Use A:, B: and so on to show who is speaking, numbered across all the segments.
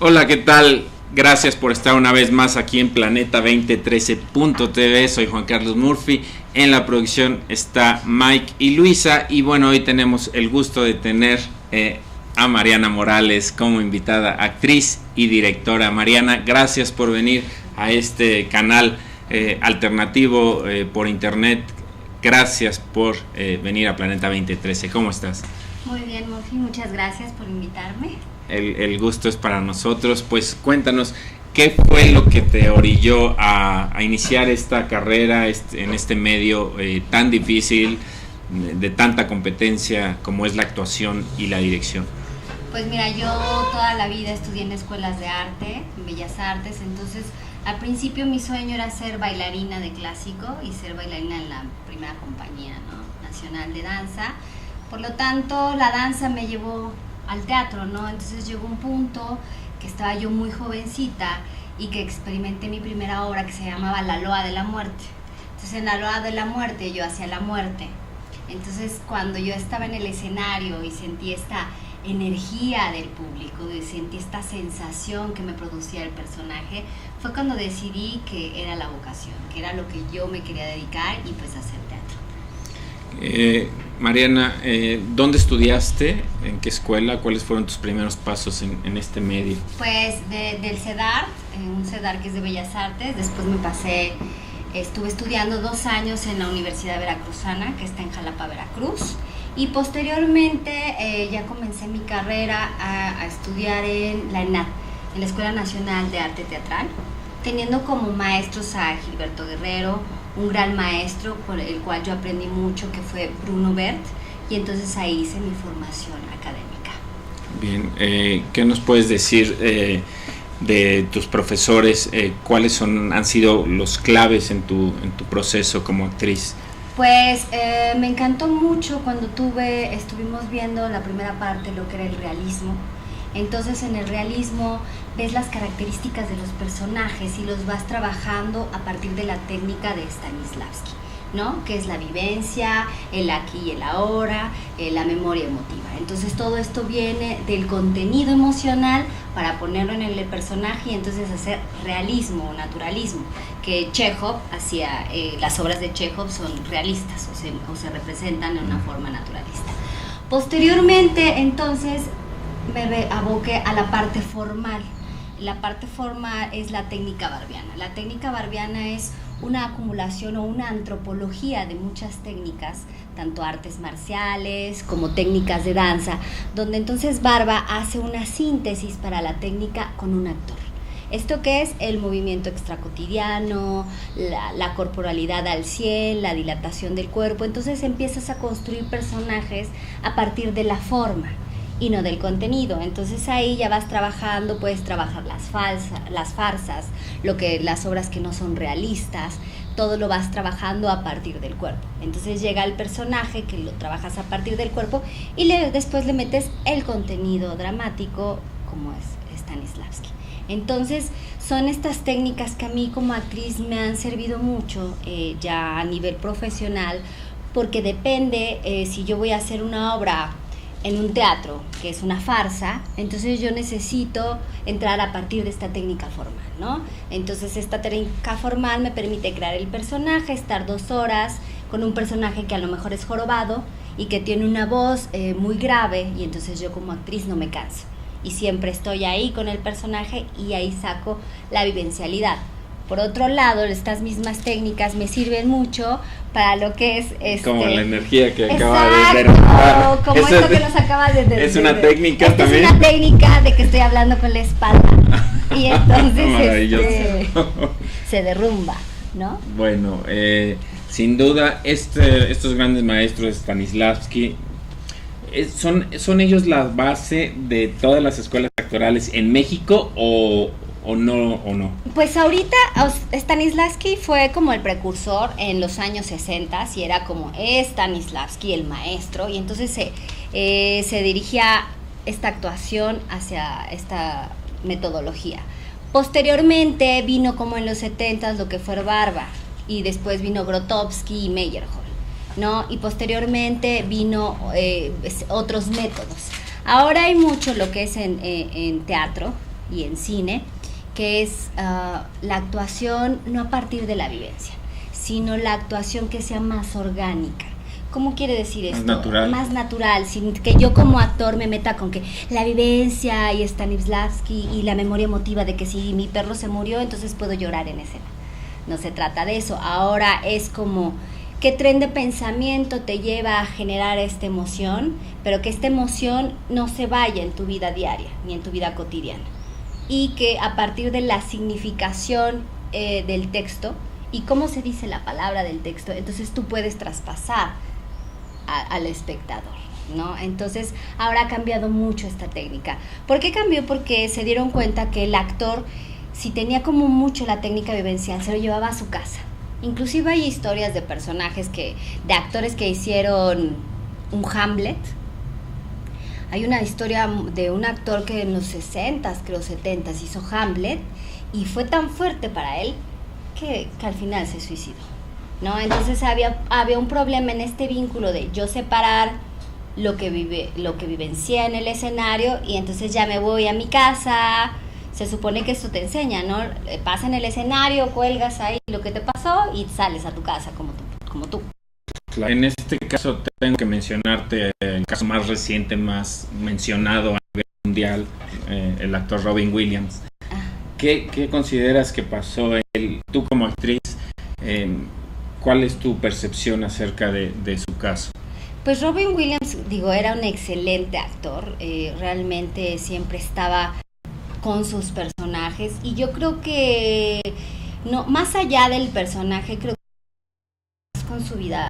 A: Hola, ¿qué tal? Gracias por estar una vez más aquí en Planeta2013.tv. Soy Juan Carlos Murphy. En la producción está Mike y Luisa. Y bueno, hoy tenemos el gusto de tener a Mariana Morales como invitada, actriz y directora. Mariana, gracias por venir a este canal alternativo por internet. Gracias por venir a Planeta 2013. ¿Cómo estás?
B: Muy bien, Murphy. Muchas gracias por invitarme.
A: El gusto es para nosotros. Pues cuéntanos, ¿qué fue lo que te orilló a iniciar esta carrera en este medio tan difícil, de tanta competencia como es la actuación y la dirección?
B: Pues mira, yo toda la vida estudié en escuelas de arte, en Bellas Artes, entonces al principio mi sueño era ser bailarina de clásico y ser bailarina en la primera compañía, ¿no?, nacional de danza. Por lo tanto, la danza me llevó al teatro, ¿no? Entonces llegó un punto que estaba yo muy jovencita y que experimenté mi primera obra que se llamaba La Loa de la Muerte. Entonces en La Loa de la Muerte yo hacía la muerte. Entonces cuando yo estaba en el escenario y sentí esta energía del público, sentí esta sensación que me producía el personaje, fue cuando decidí que era la vocación, que era lo que yo me quería dedicar y pues hacer teatro.
A: Mariana, ¿dónde estudiaste? ¿En qué escuela? ¿Cuáles fueron tus primeros pasos en este medio?
B: Pues del CEDAR, un CEDAR que es de Bellas Artes. Después estuve estudiando 2 años en la Universidad Veracruzana, que está en Jalapa, Veracruz. Y posteriormente ya comencé mi carrera a estudiar en la ENAD, en la Escuela Nacional de Arte Teatral, teniendo como maestros a Gilberto Guerrero, un gran maestro por el cual yo aprendí mucho, que fue Bruno Bert, y entonces ahí hice mi formación académica.
A: Bien, ¿qué nos puedes decir de tus profesores? ¿Cuáles han sido los claves en tu proceso como actriz?
B: Pues me encantó mucho cuando estuvimos viendo la primera parte, lo que era el realismo. Entonces en el realismo ves las características de los personajes y los vas trabajando a partir de la técnica de Stanislavski, ¿no? Que es la vivencia, el aquí y el ahora, la memoria emotiva. Entonces todo esto viene del contenido emocional para ponerlo en el personaje y entonces hacer realismo o naturalismo, que Chekhov hacía, las obras de Chekhov son realistas o se representan en una forma naturalista. Posteriormente entonces me aboqué a la parte formal. La parte formal es la técnica barbiana. La técnica barbiana es una acumulación o una antropología de muchas técnicas, tanto artes marciales como técnicas de danza, donde entonces Barba hace una síntesis para la técnica con un actor. Esto que es el movimiento extracotidiano, la corporalidad al 100, la dilatación del cuerpo. Entonces empiezas a construir personajes a partir de la forma y no del contenido. Entonces ahí ya vas trabajando, puedes trabajar las farsas, las obras que no son realistas, todo lo vas trabajando a partir del cuerpo. Entonces llega el personaje que lo trabajas a partir del cuerpo y después le metes el contenido dramático como es Stanislavski. Entonces son estas técnicas que a mí como actriz me han servido mucho ya a nivel profesional, porque depende si yo voy a hacer una obra en un teatro, que es una farsa, entonces yo necesito entrar a partir de esta técnica formal, ¿no? Entonces esta técnica formal me permite crear el personaje, estar 2 horas con un personaje que a lo mejor es jorobado y que tiene una voz muy grave, y entonces yo como actriz no me canso y siempre estoy ahí con el personaje y ahí saco la vivencialidad. Por otro lado, estas mismas técnicas me sirven mucho para lo que es
A: como la energía que acaba
B: de como esto que nos acaba de
A: es una técnica también.
B: Es una técnica de que estoy hablando con la espalda y entonces se derrumba, ¿no?
A: Bueno, sin duda estos grandes maestros, Stanislavski, ¿son ellos la base de todas las escuelas actorales en México o no?
B: Pues ahorita Stanislavski fue como el precursor en los años 60 y era como Stanislavski el maestro, y entonces se dirigía esta actuación hacia esta metodología. Posteriormente vino como en los 70 lo que fue Barba, y después vino Grotowski y Meyerhold, ¿no? Y posteriormente vino otros métodos. Ahora hay mucho lo que es en teatro, y en cine, que es la actuación no a partir de la vivencia, sino la actuación que sea más orgánica. ¿Cómo quiere decir esto? Más natural, sin que yo como actor me meta con que la vivencia y Stanislavski y la memoria emotiva de que si mi perro se murió, entonces puedo llorar en escena. No se trata de eso. Ahora es como qué tren de pensamiento te lleva a generar esta emoción, pero que esta emoción no se vaya en tu vida diaria ni en tu vida cotidiana. Y que a partir de la significación del texto y cómo se dice la palabra del texto, entonces tú puedes traspasar al espectador, ¿no? Entonces ahora ha cambiado mucho esta técnica. ¿Por qué cambió? Porque se dieron cuenta que el actor, si tenía como mucho la técnica vivencial, se lo llevaba a su casa. Inclusive hay historias de personajes de actores que hicieron un Hamlet. Hay una historia de un actor que en los 60s, creo 70s, hizo Hamlet y fue tan fuerte para él que al final se suicidó, ¿no? Entonces había un problema en este vínculo de yo separar lo que vivencié en el escenario y entonces ya me voy a mi casa. Se supone que esto te enseña, ¿no? Pasa en el escenario, cuelgas ahí lo que te pasó y sales a tu casa como tú.
A: En este caso tengo que mencionarte el caso más reciente, más mencionado a nivel mundial, el actor Robin Williams. ¿Qué consideras que pasó tú como actriz? ¿Cuál es tu percepción acerca de su caso?
B: Pues Robin Williams, era un excelente actor, realmente siempre estaba con sus personajes y yo creo que no, más allá del personaje, creo que es con su vida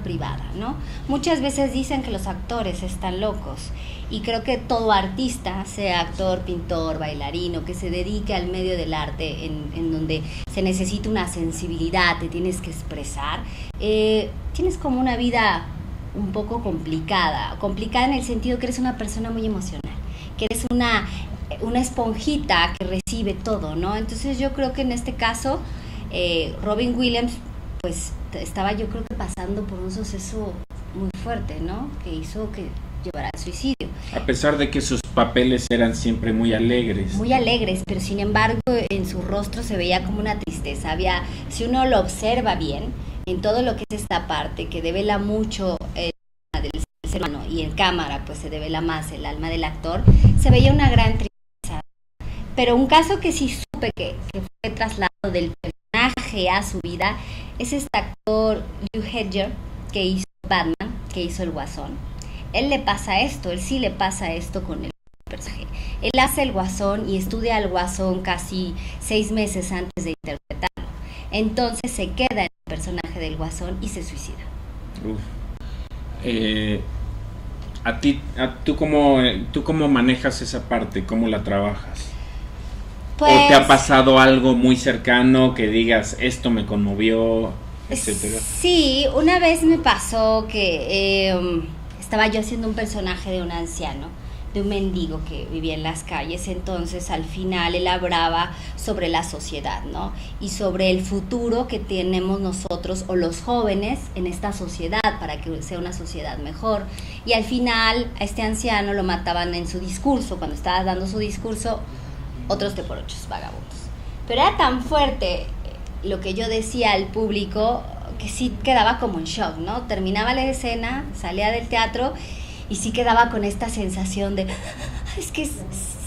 B: privada, ¿no? Muchas veces dicen que los actores están locos y creo que todo artista, sea actor, pintor, bailarino, que se dedique al medio del arte en donde se necesita una sensibilidad, te tienes que expresar, tienes como una vida un poco complicada en el sentido que eres una persona muy emocional, que eres una esponjita que recibe todo, ¿no? Entonces yo creo que en este caso Robin Williams pues estaba yo creo que pasando por un suceso muy fuerte, ¿no? Que hizo que llevara al suicidio.
A: A pesar de que sus papeles eran siempre muy alegres.
B: Muy alegres, pero sin embargo en su rostro se veía como una tristeza. Si uno lo observa bien, en todo lo que es esta parte que devela mucho del ser humano y en cámara pues se devela más el alma del actor, se veía una gran tristeza. Pero un caso que sí supe que fue trasladado del personaje a su vida es este actor Heath Ledger que hizo Batman, que hizo el Guasón. Él sí le pasa esto con el personaje. Él hace el Guasón y estudia al Guasón casi 6 meses antes de interpretarlo. Entonces se queda en el personaje del Guasón y se suicida.
A: ¿Tú cómo manejas esa parte? ¿Cómo la trabajas?
B: Pues,
A: ¿O te ha pasado algo muy cercano que digas, esto me conmovió, etcétera?
B: Sí, una vez me pasó que estaba yo haciendo un personaje de un anciano, de un mendigo que vivía en las calles. Entonces al final él hablaba sobre la sociedad, ¿no? Y sobre el futuro que tenemos nosotros o los jóvenes en esta sociedad para que sea una sociedad mejor. Y al final a este anciano lo mataban en su discurso, cuando estaba dando su discurso, otros de por ochos vagabundos. Pero era tan fuerte lo que yo decía al público que sí quedaba como en shock, ¿no? Terminaba la escena, salía del teatro y sí quedaba con esta sensación de, es que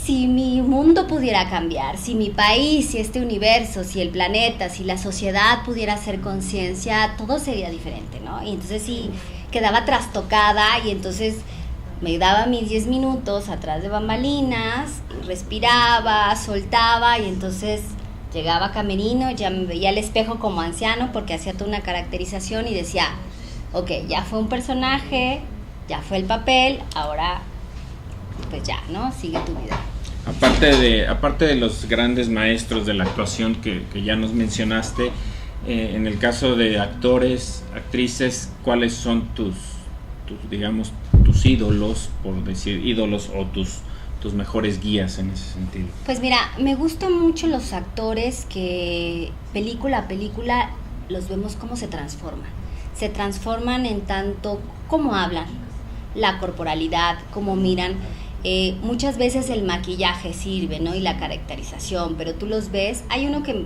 B: si mi mundo pudiera cambiar, si mi país, si este universo, si el planeta, si la sociedad pudiera hacer conciencia, todo sería diferente, ¿no? Y entonces sí quedaba trastocada y entonces me daba mis 10 minutos atrás de bambalinas, respiraba, soltaba y entonces llegaba a camerino, ya me veía al espejo como anciano porque hacía toda una caracterización y decía, ok, ya fue un personaje, ya fue el papel, ahora pues ya, ¿no? Sigue tu vida.
A: Aparte de los grandes maestros de la actuación que ya nos mencionaste, en el caso de actores, actrices, ¿cuáles son tus ídolos, por decir ídolos, o tus mejores guías en ese sentido?
B: Pues mira, me gustan mucho los actores que película a película los vemos cómo se transforman en tanto cómo hablan, la corporalidad, cómo miran, Muchas veces el maquillaje sirve, ¿no? Y la caracterización, pero tú los ves. Hay uno que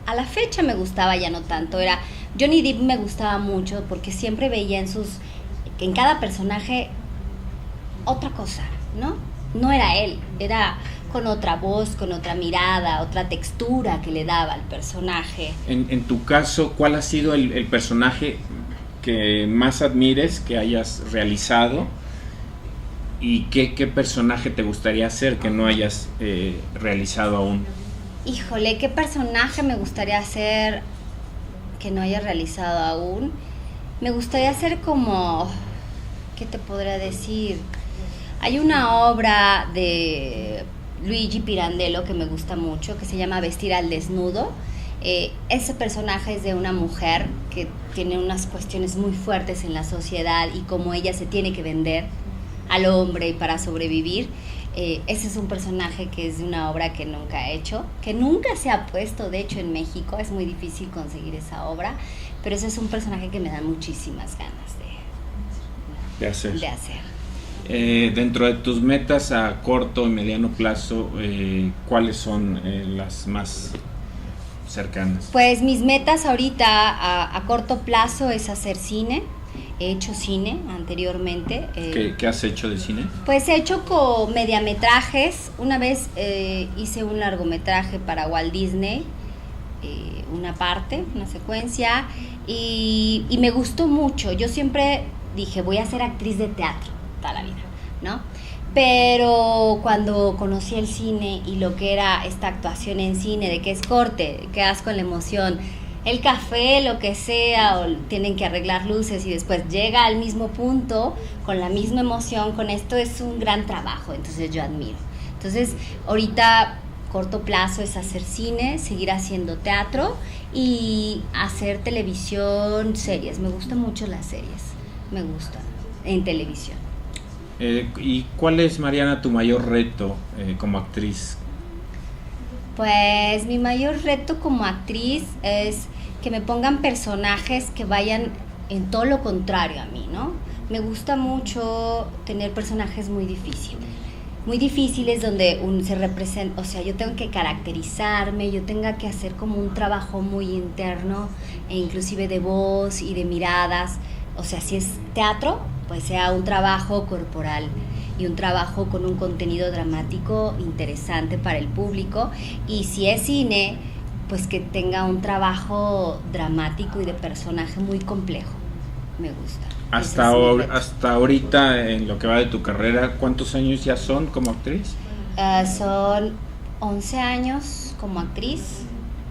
B: a la fecha me gustaba, ya no tanto, era Johnny Depp. Me gustaba mucho porque siempre veía en cada personaje otra cosa, ¿no? No era él, era con otra voz, con otra mirada, otra textura que le daba al personaje.
A: En tu caso, ¿cuál ha sido el personaje que más admires, que hayas realizado? ¿Y qué personaje te gustaría hacer que no hayas realizado aún?
B: Híjole, ¿qué personaje me gustaría hacer que no haya realizado aún? Me gustaría hacer como... ¿Qué te podría decir? Hay una obra de Luigi Pirandello que me gusta mucho, que se llama Vestir al desnudo. Ese personaje es de una mujer que tiene unas cuestiones muy fuertes en la sociedad y cómo ella se tiene que vender al hombre para sobrevivir. Ese es un personaje que es de una obra que nunca he hecho, que nunca se ha puesto, de hecho en México es muy difícil conseguir esa obra, pero ese es un personaje que me da muchísimas ganas de hacer.
A: Dentro de tus metas a corto y mediano plazo, ¿cuáles son las más cercanas?
B: Pues mis metas ahorita a corto plazo es hacer cine. He hecho cine anteriormente.
A: ¿Qué has hecho de cine?
B: Pues he hecho mediametrajes. Una vez hice un largometraje para Walt Disney, una secuencia, y me gustó mucho. Yo siempre dije, voy a ser actriz de teatro toda la vida, ¿no? Pero cuando conocí el cine y lo que era esta actuación en cine, de que es corte, quedas con la emoción, el café, lo que sea, o tienen que arreglar luces y después llega al mismo punto, con la misma emoción, con esto es un gran trabajo, entonces yo admiro. Entonces, ahorita corto plazo es hacer cine, seguir haciendo teatro y hacer televisión, series. Me gustan mucho las series, me gustan, en televisión.
A: ¿Y cuál es, Mariana, tu mayor reto como actriz?
B: Pues mi mayor reto como actriz es que me pongan personajes que vayan en todo lo contrario a mí, ¿no? Me gusta mucho tener personajes muy difíciles donde se representa, o sea, yo tengo que caracterizarme, yo tenga que hacer como un trabajo muy interno, e inclusive de voz y de miradas. O sea, si es teatro, pues sea un trabajo corporal y un trabajo con un contenido dramático interesante para el público. Y si es cine, pues que tenga un trabajo dramático y de personaje muy complejo. Me gusta.
A: Hasta ahorita, en lo que va de tu carrera, ¿cuántos años ya son como actriz?
B: Son 11 años como actriz.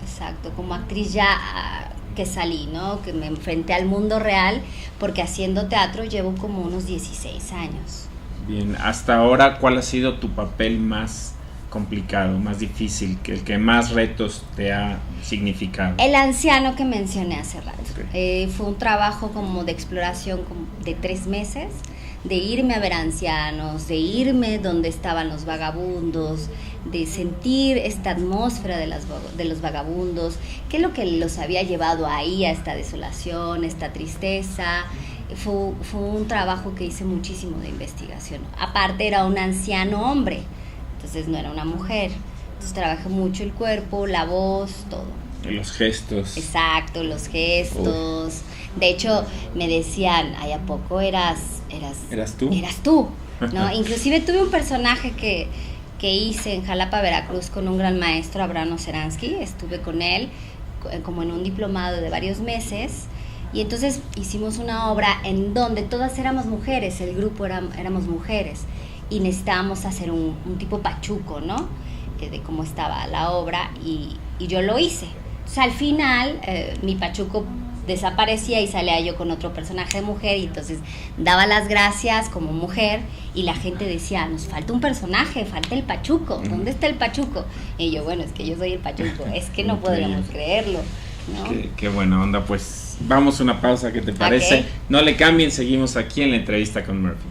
B: Exacto, como actriz ya que salí, ¿no? Que me enfrenté al mundo real, porque haciendo teatro llevo como unos 16 años.
A: Bien, hasta ahora, ¿cuál ha sido tu papel más complicado, más difícil, el que más retos te ha significado?
B: El anciano que mencioné hace rato.
A: Okay.
B: Fue un trabajo como de exploración de 3 meses, de irme a ver ancianos, de irme donde estaban los vagabundos, de sentir esta atmósfera de los vagabundos, qué es lo que los había llevado ahí a esta desolación, esta tristeza. Fue un trabajo que hice muchísimo de investigación. Aparte era un anciano hombre, entonces no era una mujer. Entonces trabajé mucho el cuerpo, la voz, todo.
A: Los gestos.
B: Exacto, los gestos. Uf. De hecho, me decían, ¿ay, a poco eras
A: tú?
B: Eras tú, ¿no? Inclusive tuve un personaje que hice en Jalapa, Veracruz, con un gran maestro, Abraham Oceransky. Estuve con él como en un diplomado de varios meses. Y entonces hicimos una obra en donde todas éramos mujeres, el grupo éramos mujeres, y necesitábamos hacer un tipo pachuco, ¿no? De cómo estaba la obra, y yo lo hice. Entonces al final mi pachuco desaparecía y salía yo con otro personaje de mujer, y entonces daba las gracias como mujer, y la gente decía, nos falta un personaje, falta el pachuco, ¿dónde está el pachuco? Y yo, bueno, es que yo soy el pachuco, es que no podríamos creerlo, ¿no?
A: Qué buena onda, pues vamos a una pausa, ¿qué te parece?
B: Okay.
A: No le cambien, seguimos aquí en la entrevista con Murphy.